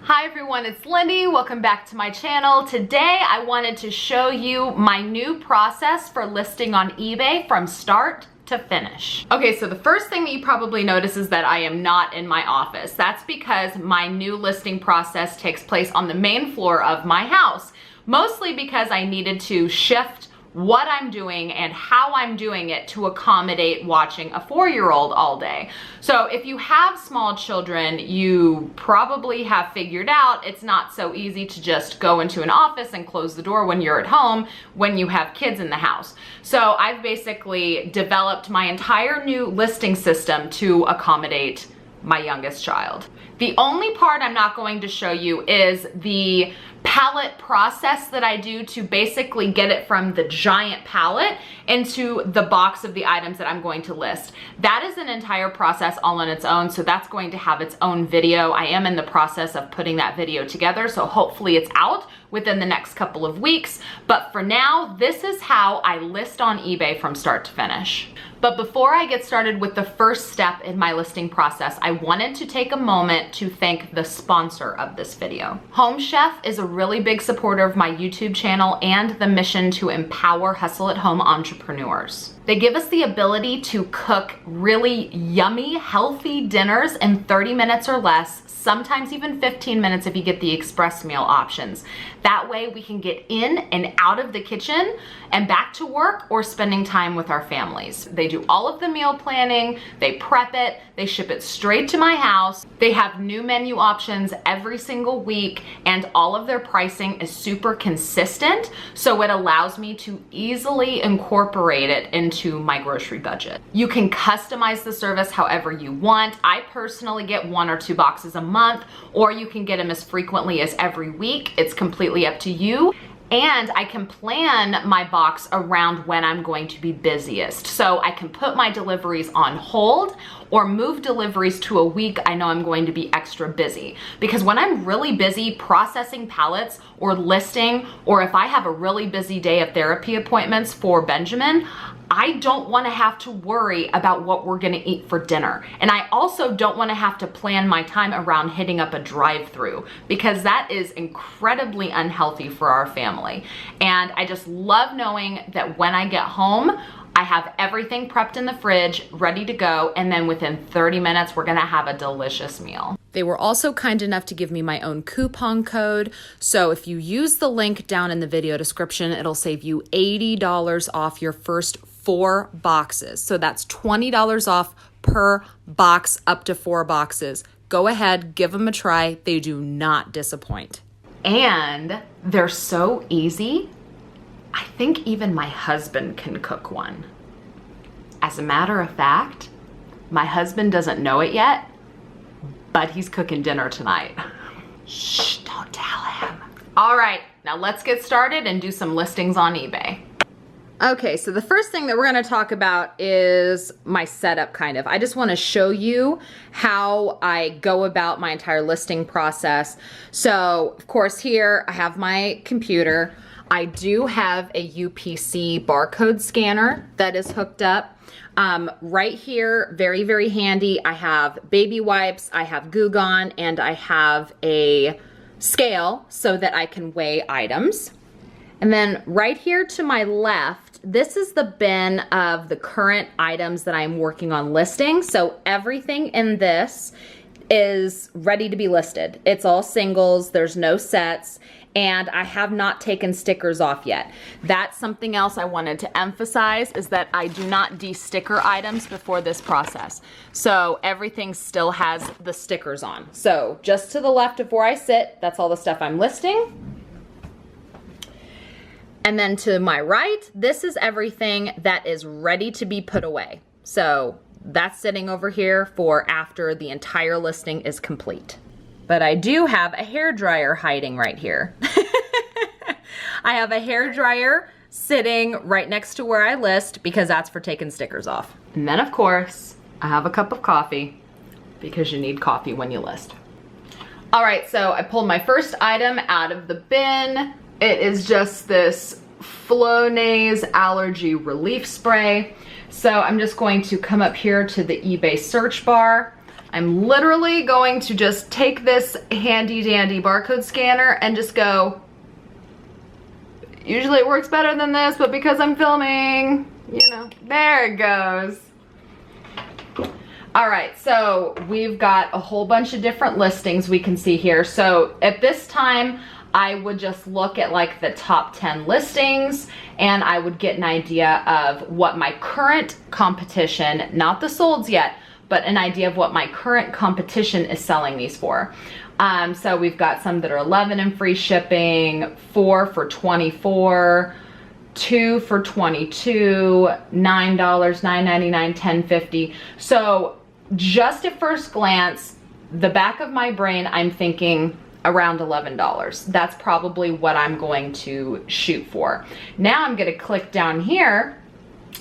Hi everyone, it's Lindy. Welcome back to my channel. Today I wanted to show you my new process for listing on eBay from start to finish. Okay, so the first thing that you probably notice is that I am not in my office. That's because my new listing process takes place on the main floor of my house, mostly because I needed to shift what I'm doing and how I'm doing it to accommodate watching a 4-year-old all day. So if you have small children, you probably have figured out it's not so easy to just go into an office and close the door when you're at home when you have kids in the house. So I've basically developed my entire new listing system to accommodate my youngest child. The only part I'm not going to show you is the pallet process that I do to basically get it from the giant pallet into the box of the items that I'm going to list. That is an entire process all on its own, so that's going to have its own video. I am in the process of putting that video together, so hopefully it's out within the next couple of weeks. But for now, this is how I list on eBay from start to finish. But before I get started with the first step in my listing process, I wanted to take a moment to thank the sponsor of this video. Home Chef is a really big supporter of my YouTube channel and the mission to empower hustle-at-home entrepreneurs. They give us the ability to cook really yummy, healthy dinners in 30 minutes or less, sometimes even 15 minutes if you get the express meal options. That way we can get in and out of the kitchen and back to work or spending time with our families. They do all of the meal planning, they prep it, they ship it straight to my house. They have new menu options every single week, and all of their pricing is super consistent, so it allows me to easily incorporate it into my grocery budget. You can customize the service however you want. I personally get 1 or 2 boxes a month, or you can get them as frequently as every week. It's completely up to you. And I can plan my box around when I'm going to be busiest. So I can put my deliveries on hold or move deliveries to a week I know I'm going to be extra busy. Because when I'm really busy processing pallets or listing, or if I have a really busy day of therapy appointments for Benjamin, I don't want to have to worry about what we're going to eat for dinner. And I also don't want to have to plan my time around hitting up a drive-through, because that is incredibly unhealthy for our family. And I just love knowing that when I get home, I have everything prepped in the fridge, ready to go, and then within 30 minutes, we're gonna have a delicious meal. They were also kind enough to give me my own coupon code. So if you use the link down in the video description, it'll save you $80 off your first 4 boxes. So that's $20 off per box, up to 4 boxes. Go ahead, give them a try. They do not disappoint. And they're so easy. I think even my husband can cook one. As a matter of fact, my husband doesn't know it yet, but he's cooking dinner tonight. Shh, don't tell him. All right, now let's get started and do some listings on eBay. Okay, so the first thing that we're gonna talk about is my setup, kind of. I just wanna show you how I go about my entire listing process. So, of course, here I have my computer. I do have a UPC barcode scanner that is hooked up. Right here, very, very handy, I have baby wipes, I have Goo Gone, and I have a scale so that I can weigh items. And then right here to my left, this is the bin of the current items that I'm working on listing. So everything in this is ready to be listed. It's all singles, there's no sets, and I have not taken stickers off yet. That's something else I wanted to emphasize, is that I do not de-sticker items before this process. So everything still has the stickers on. So just to the left of where I sit, that's all the stuff I'm listing. And then to my right, this is everything that is ready to be put away. So that's sitting over here for after the entire listing is complete. But I do have a hairdryer hiding right here. I have a hairdryer sitting right next to where I list, because that's for taking stickers off. And then of course, I have a cup of coffee, because you need coffee when you list. All right, so I pulled my first item out of the bin. It is just this Flonase allergy relief spray. So I'm just going to come up here to the eBay search bar, I'm literally going to just take this handy dandy barcode scanner and just go, usually it works better than this, but because I'm filming, you know, there it goes. All right, so we've got a whole bunch of different listings we can see here. So at this time, I would just look at like the top 10 listings and I would get an idea of what my current competition, not the solds yet, but an idea of what my current competition is selling these for. So we've got some that are 11 and free shipping, 4 for 24, 2 for 22, $9, $9.99, $10.50. So just at first glance, the back of my brain, I'm thinking around $11. That's probably what I'm going to shoot for. Now I'm going to click down here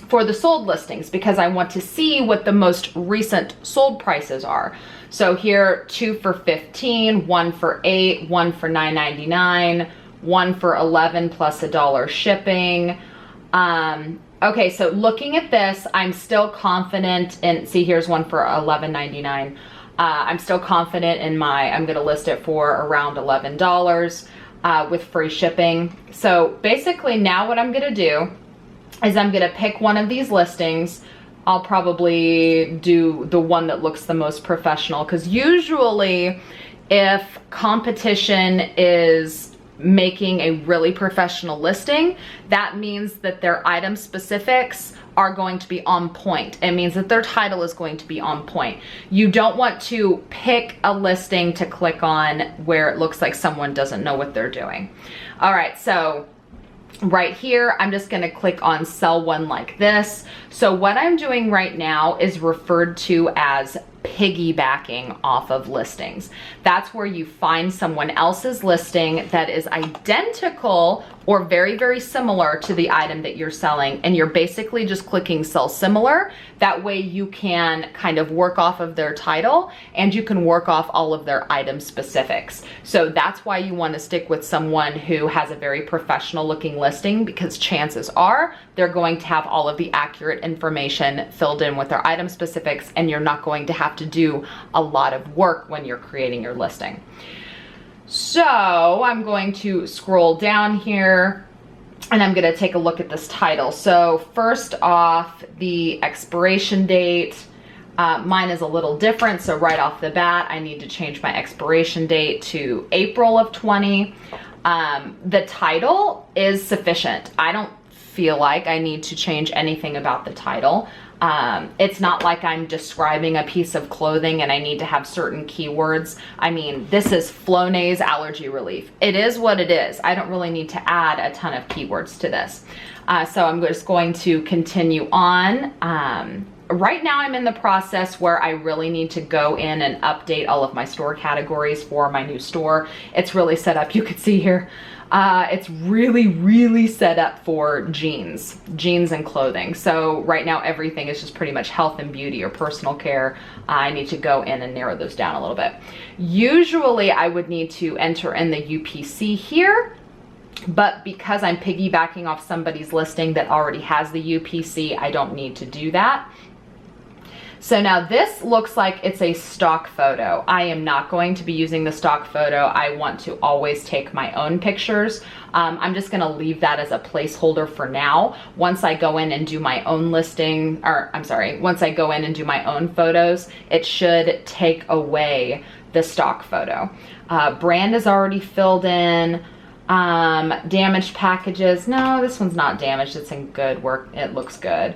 for the sold listings because I want to see what the most recent sold prices are. So here, 2 for 15, 1 for 8, 1 for $9.99, 1 for 11 plus $1 shipping. Okay, so looking at this, I'm still confident in, see here's one for $11.99. I'm still confident in my, I'm gonna list it for around $11 with free shipping. So basically now what I'm gonna do is I'm gonna pick one of these listings. I'll probably do the one that looks the most professional because usually if competition is making a really professional listing, that means that their item specifics are going to be on point. It means that their title is going to be on point. You don't want to pick a listing to click on where it looks like someone doesn't know what they're doing. All right, so right here, I'm just gonna click on sell one like this. So what I'm doing right now is referred to as piggybacking off of listings. That's where you find someone else's listing that is identical or very, very similar to the item that you're selling, and you're basically just clicking sell similar. That way you can kind of work off of their title and you can work off all of their item specifics. So that's why you want to stick with someone who has a very professional looking listing, because chances are they're going to have all of the accurate information filled in with their item specifics, and you're not going to have to do a lot of work when you're creating your listing. So I'm going to scroll down here and I'm gonna take a look at this title. So first off, the expiration date. Mine is a little different, so right off the bat, I need to change my expiration date to April of 20. The title is sufficient. I don't feel like I need to change anything about the title. It's not like I'm describing a piece of clothing and I need to have certain keywords. I mean, this is Flonase allergy relief. It is what it is. I don't really need to add a ton of keywords to this. So I'm just going to continue on. Right now I'm in the process where I really need to go in and update all of my store categories for my new store. It's really set up, you could see here. It's really set up for jeans and clothing. So right now everything is just pretty much health and beauty or personal care. I need to go in and narrow those down a little bit. Usually I would need to enter in the UPC here, but because I'm piggybacking off somebody's listing that already has the UPC, I don't need to do that. So now this looks like it's a stock photo. I am not going to be using the stock photo. I want to always take my own pictures. I'm just gonna leave that as a placeholder for now. Once I go in and do my own listing, or I'm sorry, once I go in and do my own photos, it should take away the stock photo. Brand is already filled in. Damaged packages. No, this one's not damaged. It's in good work. It looks good.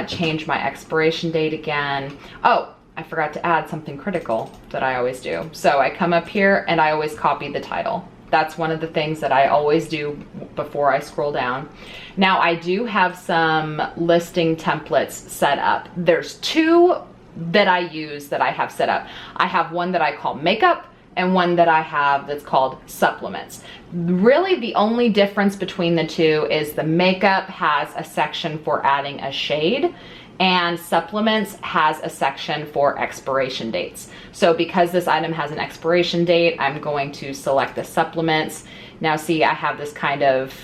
Change my expiration date again. Oh, I forgot to add something critical that I always do. So I come up here and I always copy the title. That's one of the things that I always do before I scroll down. Now I do have some listing templates set up. There's two that I use that I have set up. I have one that I call makeup and one that I have that's called supplements. Really the only difference between the two is the makeup has a section for adding a shade and supplements has a section for expiration dates. So because this item has an expiration date, I'm going to select the supplements. Now see, I have this kind of,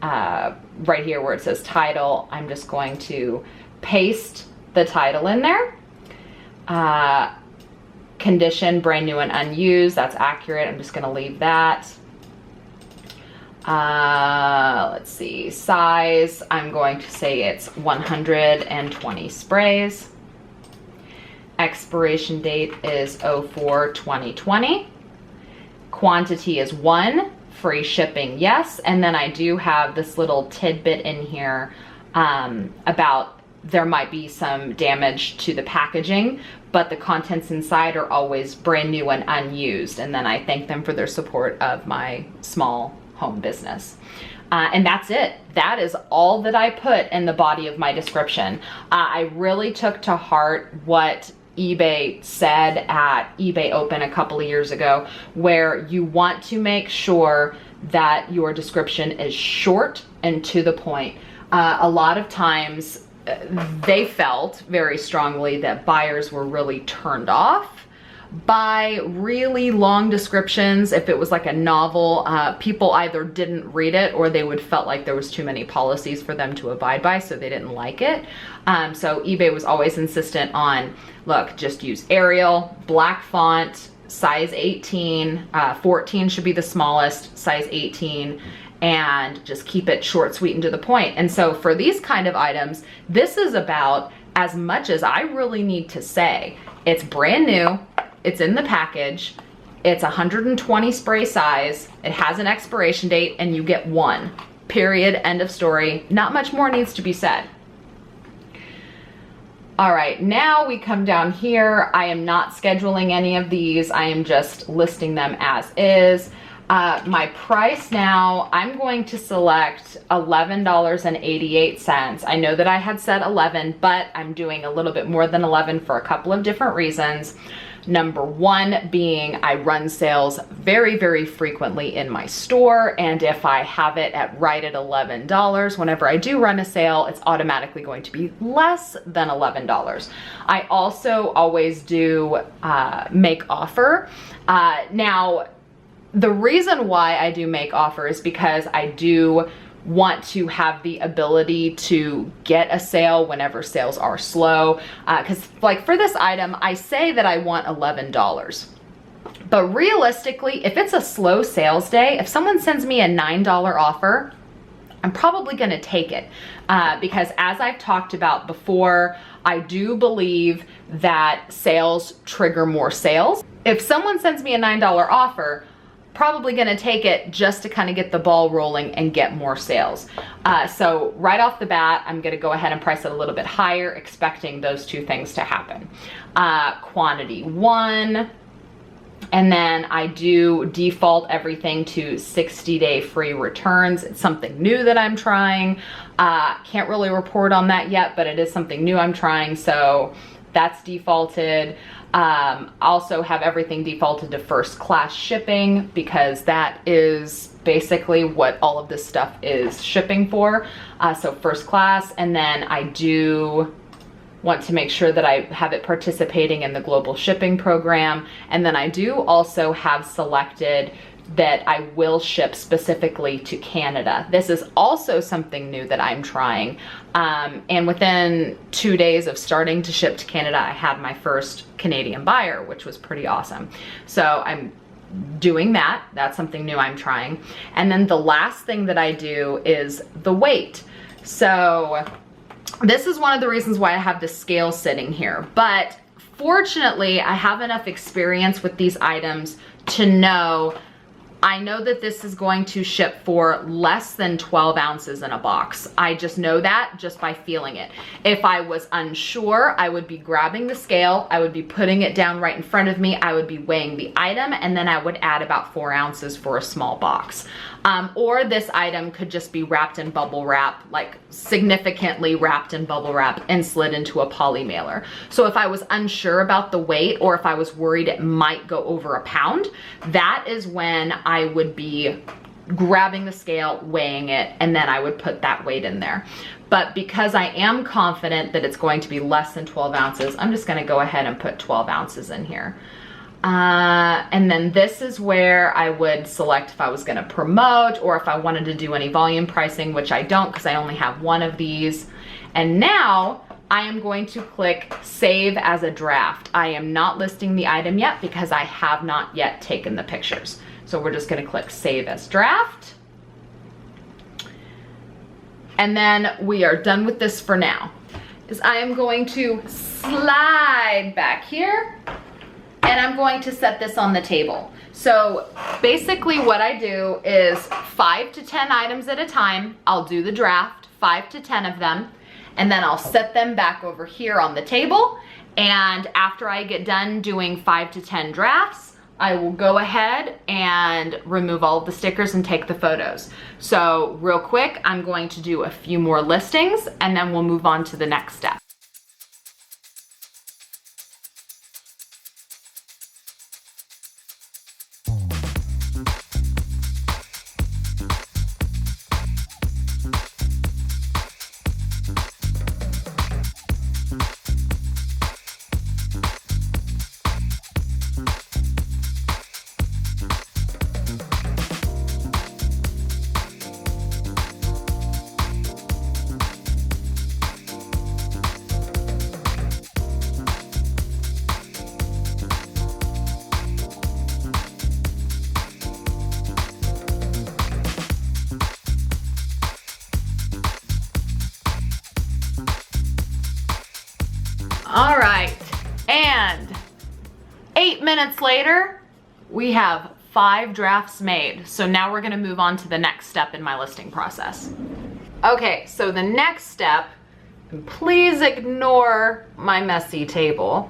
right here where it says title, I'm just going to paste the title in there. Condition, brand new and unused. That's accurate. I'm just gonna leave that. Let's see, size, I'm going to say it's 120 sprays. Expiration date is 04/2020. Quantity is 1, free shipping, yes. And then I do have this little tidbit in here about there might be some damage to the packaging, but the contents inside are always brand new and unused. And then I thank them for their support of my small home business. And that's it. That is all that I put in the body of my description. I really took to heart what eBay said at eBay Open a couple of years ago, where you want to make sure that your description is short and to the point. A lot of times they felt very strongly that buyers were really turned off by really long descriptions. If it was like a novel, people either didn't read it or they would felt like there was too many policies for them to abide by, so they didn't like it. So eBay was always insistent on, look, just use Arial, black font, size 18, 14 should be the smallest, size 18, and just keep it short, sweet, and to the point. And so for these kind of items, this is about as much as I really need to say. It's brand new, it's in the package, it's 120 spray size, it has an expiration date, and you get 1. Period, end of story. Not much more needs to be said. All right, now we come down here. I am not scheduling any of these. I am just listing them as is. My price now, I'm going to select $11.88. I know that I had said 11, but I'm doing a little bit more than 11 for a couple of different reasons. Number one being I run sales very, very frequently in my store, and if I have it right at $11, whenever I do run a sale, it's automatically going to be less than $11. I also always do make offer. Now, the reason why I do make offer is because I do want to have the ability to get a sale whenever sales are slow. Because like for this item, I say that I want $11. But realistically, if it's a slow sales day, if someone sends me a $9 offer, I'm probably gonna take it. Because as I've talked about before, I do believe that sales trigger more sales. If someone sends me a $9 offer, probably gonna take it just to kind of get the ball rolling and get more sales. So right off the bat, I'm gonna go ahead and price it a little bit higher, expecting those two things to happen. Quantity 1, and then I do default everything to 60-day free returns. It's something new that I'm trying. Can't really report on that yet, but it is something new I'm trying, so that's defaulted. Also have everything defaulted to first class shipping, because that is basically what all of this stuff is shipping for. So first class, and then I do want to make sure that I have it participating in the global shipping program. And then I do also have selected that I will ship specifically to Canada. This is also something new that I'm trying. And within 2 days of starting to ship to Canada, I had my first Canadian buyer, which was pretty awesome. So I'm doing that. That's something new I'm trying. And then the last thing that I do is the weight. So this is one of the reasons why I have the scale sitting here. But fortunately, I have enough experience with these items to know I know that this is going to ship for less than 12 ounces in a box. I just know that just by feeling it. If I was unsure, I would be grabbing the scale, I would be putting it down right in front of me, I would be weighing the item, and then I would add about 4 ounces for a small box. Or this item could just be wrapped in bubble wrap, like significantly wrapped in bubble wrap and slid into a poly mailer. So if I was unsure about the weight, or if I was worried it might go over a pound, that is when I would be grabbing the scale, weighing it, and then I would put that weight in there. But because I am confident that it's going to be less than 12 ounces, I'm just gonna go ahead and put 12 ounces in here. And then this is where I would select if I was gonna promote or if I wanted to do any volume pricing, which I don't because I only have one of these. And now I am going to click Save as a Draft. I am not listing the item yet because I have not yet taken the pictures. So we're just gonna click Save as Draft. And then we are done with this for now. I am going to slide back here and I'm going to set this on the table. So basically what I do is 5 to 10 items at a time. I'll do the draft, 5 to 10 of them, and then I'll set them back over here on the table. And after I get done doing 5 to 10 drafts, I will go ahead and remove all of the stickers and take the photos. So real quick, I'm going to do a few more listings and then we'll move on to the next step. All right, and 8 minutes later, we have 5 drafts made. So now we're gonna move on to the next step in my listing process. Okay, so the next step, and please ignore my messy table.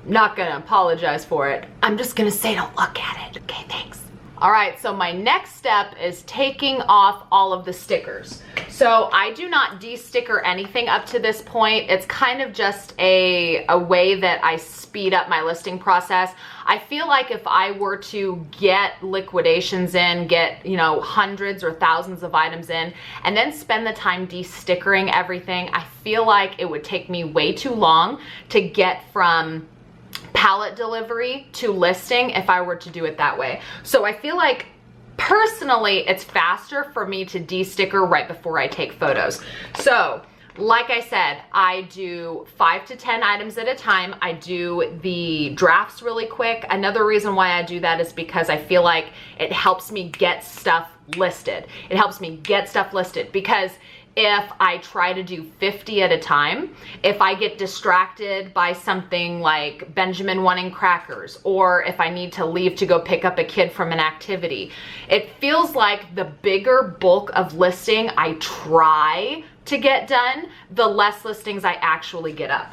Not gonna apologize for it. I'm just gonna say don't look at it. Okay, thanks. All right, so my next step is taking off all of the stickers. So I do not de-sticker anything up to this point. It's kind of just a way that I speed up my listing process. I feel like if I were to get liquidations in, get, you know, hundreds or thousands of items in, and then spend the time de-stickering everything, I feel like it would take me way too long to get from pallet delivery to listing if I were to do it that way. So I feel like personally it's faster for me to de-sticker right before I take photos. So like I said, I do 5 to 10 items at a time. I do the drafts really quick. Another reason why I do that is because I feel like it helps me get stuff listed. It helps me get stuff listed because if I try to do 50 at a time, if I get distracted by something like Benjamin wanting crackers, or if I need to leave to go pick up a kid from an activity, it feels like the bigger bulk of listing I try to get done, the less listings I actually get up.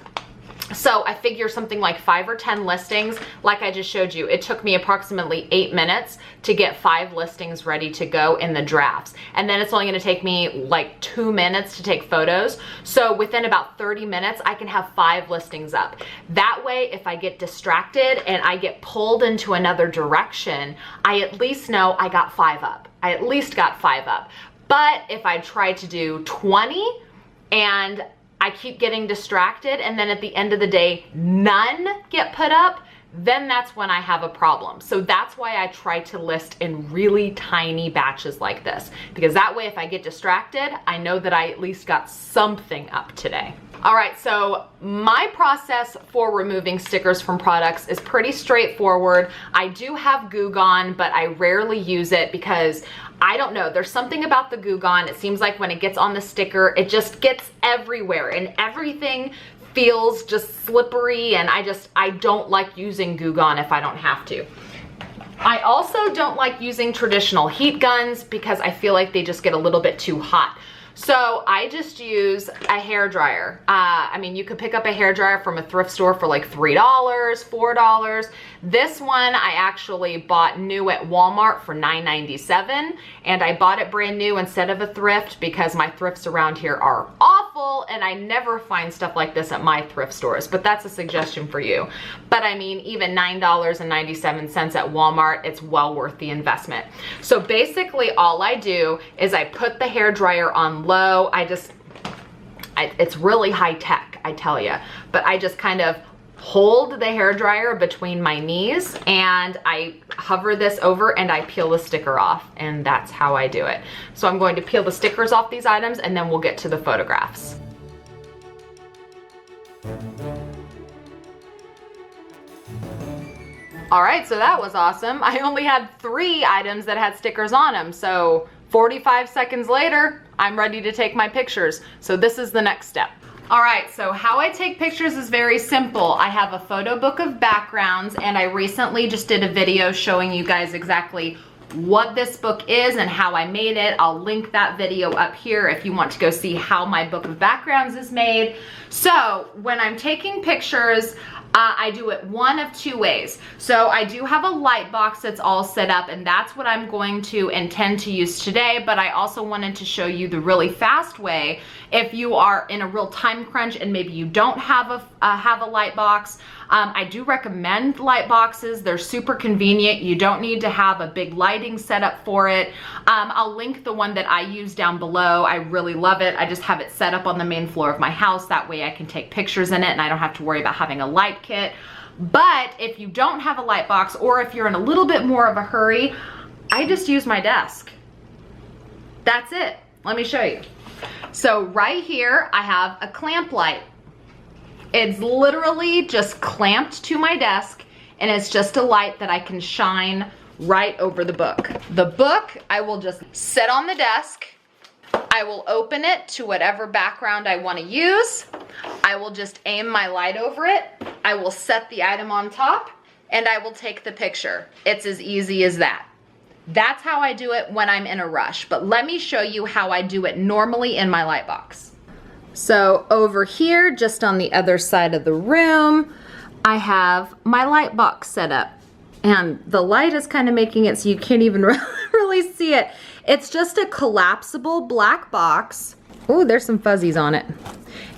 So I figure something like 5 or 10 listings, like I just showed you, it took me approximately 8 minutes to get 5 listings ready to go in the drafts. And then it's only gonna take me like 2 minutes to take photos. So within about 30 minutes, I can have 5 listings up. That way, if I get distracted and I get pulled into another direction, I at least know I got 5 up. I at least got 5 up. But if I try to do 20 and I keep getting distracted and then at the end of the day, none get put up, then that's when I have a problem. So that's why I try to list in really tiny batches like this, because that way if I get distracted, I know that I at least got something up today. All right, so my process for removing stickers from products is pretty straightforward. I do have Goo Gone, but I rarely use it because I don't know, there's something about the Goo Gone. It seems like when it gets on the sticker, it just gets everywhere and everything feels just slippery, and I don't like using Goo Gone if I don't have to. I also don't like using traditional heat guns because I feel like they just get a little bit too hot. So I just use a hair dryer. I mean, you could pick up a hair dryer from a thrift store for like $3, $4. This one I actually bought new at Walmart for $9.97, and I bought it brand new instead of a thrift because my thrifts around here are awful and I never find stuff like this at my thrift stores, but that's a suggestion for you. But I mean, even $9.97 at Walmart, it's well worth the investment. So basically all I do is I put the hair dryer on low. It's really high tech, I tell you, but I just kind of hold the hair dryer between my knees and I hover this over and I peel the sticker off, and that's how I do it. So I'm going to peel the stickers off these items and then we'll get to the photographs. All right, so that was awesome. I only had 3 items that had stickers on them. So 45 seconds later, I'm ready to take my pictures. So this is the next step. All right, so how I take pictures is very simple. I have a photo book of backgrounds, and I recently just did a video showing you guys exactly what this book is and how I made it. I'll link that video up here if you want to go see how my book of backgrounds is made. So when I'm taking pictures, I do it one of 2 ways. So I do have a light box that's all set up, and that's what I'm going to intend to use today, but I also wanted to show you the really fast way if you are in a real time crunch and maybe you don't have a light box. I do recommend light boxes. They're super convenient. You don't need to have a big lighting setup for it. I'll link the one that I use down below. I really love it. I just have it set up on the main floor of my house. That way I can take pictures in it and I don't have to worry about having a light kit. But if you don't have a light box, or if you're in a little bit more of a hurry, I just use my desk. That's it. Let me show you. So right here, I have a clamp light. It's literally just clamped to my desk, and it's just a light that I can shine right over the book. The book, I will just sit on the desk. I will open it to whatever background I want to use. I will just aim my light over it. I will set the item on top, and I will take the picture. It's as easy as that. That's how I do it when I'm in a rush, but let me show you how I do it normally in my light box. So over here, just on the other side of the room, I have my light box set up, and the light is kind of making it so you can't even really see it. It's just a collapsible black box. Oh, there's some fuzzies on it.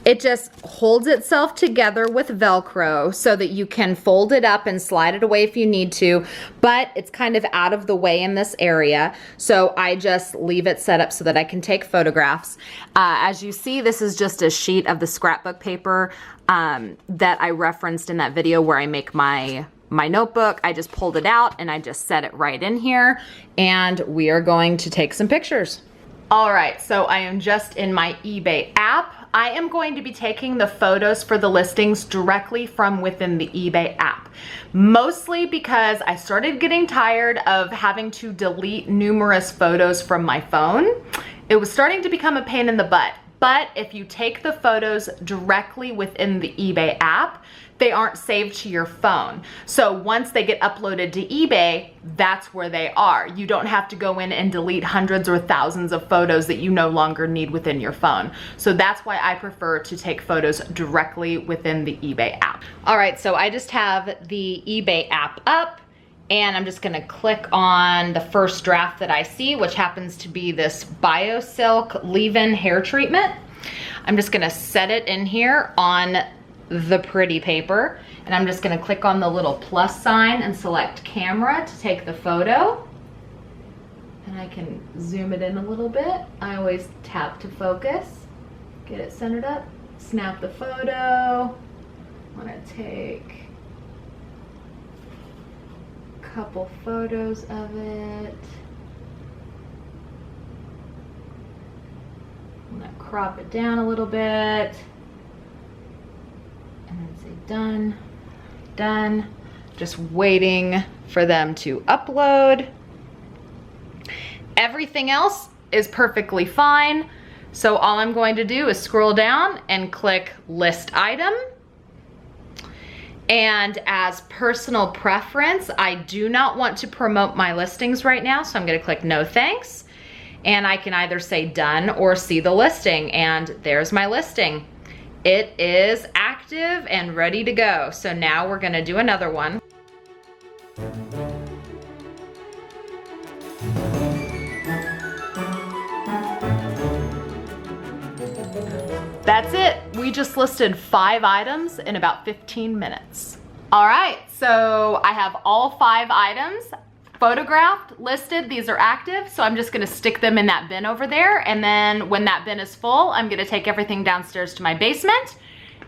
It just holds itself together with Velcro so that you can fold it up and slide it away if you need to, but it's kind of out of the way in this area. So I just leave it set up so that I can take photographs. As you see, this is just a sheet of the scrapbook paper that I referenced in that video where I make my notebook. I just pulled it out and I just set it right in here, and we are going to take some pictures. All right, so I am just in my eBay app. I am going to be taking the photos for the listings directly from within the eBay app, mostly because I started getting tired of having to delete numerous photos from my phone. It was starting to become a pain in the butt. But if you take the photos directly within the eBay app, they aren't saved to your phone. So once they get uploaded to eBay, that's where they are. You don't have to go in and delete hundreds or thousands of photos that you no longer need within your phone. So that's why I prefer to take photos directly within the eBay app. All right, so I just have the eBay app up, and I'm just gonna click on the first draft that I see, which happens to be this BioSilk leave-in hair treatment. I'm just gonna set it in here on the pretty paper, and I'm just gonna click on the little plus sign and select camera to take the photo. And I can zoom it in a little bit. I always tap to focus, get it centered up, snap the photo. I wanna take couple photos of it. I'm gonna crop it down a little bit and then say done, done. Just waiting for them to upload. Everything else is perfectly fine. So all I'm going to do is scroll down and click list item. And as personal preference, I do not want to promote my listings right now, so I'm gonna click no thanks. And I can either say done or see the listing, and there's my listing. It is active and ready to go. So now we're gonna do another one. That's it. We just listed 5 items in about 15 minutes. All right, so I have all 5 items photographed, listed. These are active, so I'm just gonna stick them in that bin over there, and then when that bin is full, I'm gonna take everything downstairs to my basement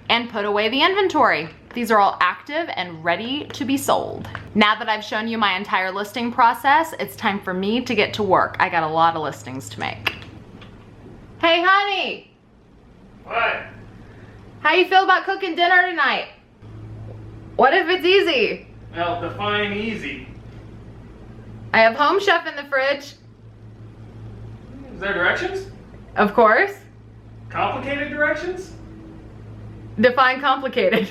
and put away the inventory. These are all active and ready to be sold. Now that I've shown you my entire listing process, it's time for me to get to work. I got a lot of listings to make. Hey, honey. What? How you feel about cooking dinner tonight? What if it's easy? Well, define easy. I have Home Chef in the fridge. Is there directions? Of course. Complicated directions? Define complicated.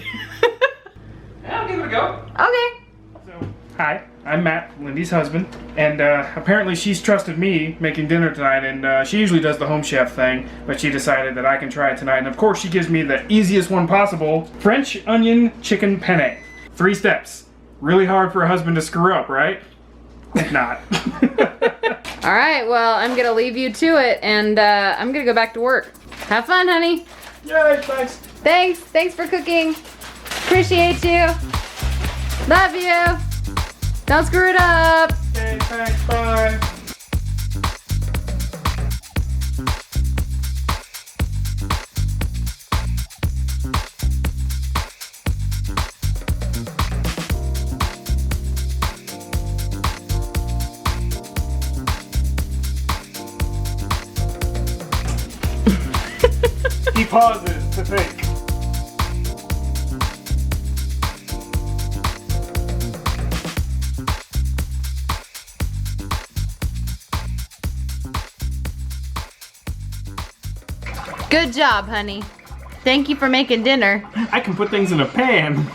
Yeah, I'll give it a go. Okay. So, hi, I'm Matt, Lindy's husband, and apparently she's trusted me making dinner tonight, and she usually does the Home Chef thing, but she decided that I can try it tonight, and of course she gives me the easiest one possible, French onion chicken penne. 3 steps. Really hard for a husband to screw up, right? Not. All right, well, I'm gonna leave you to it, and I'm gonna go back to work. Have fun, honey. Yay, thanks. Thanks for cooking. Appreciate you. Love you. Don't screw it up. Okay, thanks, bye. He pauses to think. Good job, honey. Thank you for making dinner. I can put things in a pan.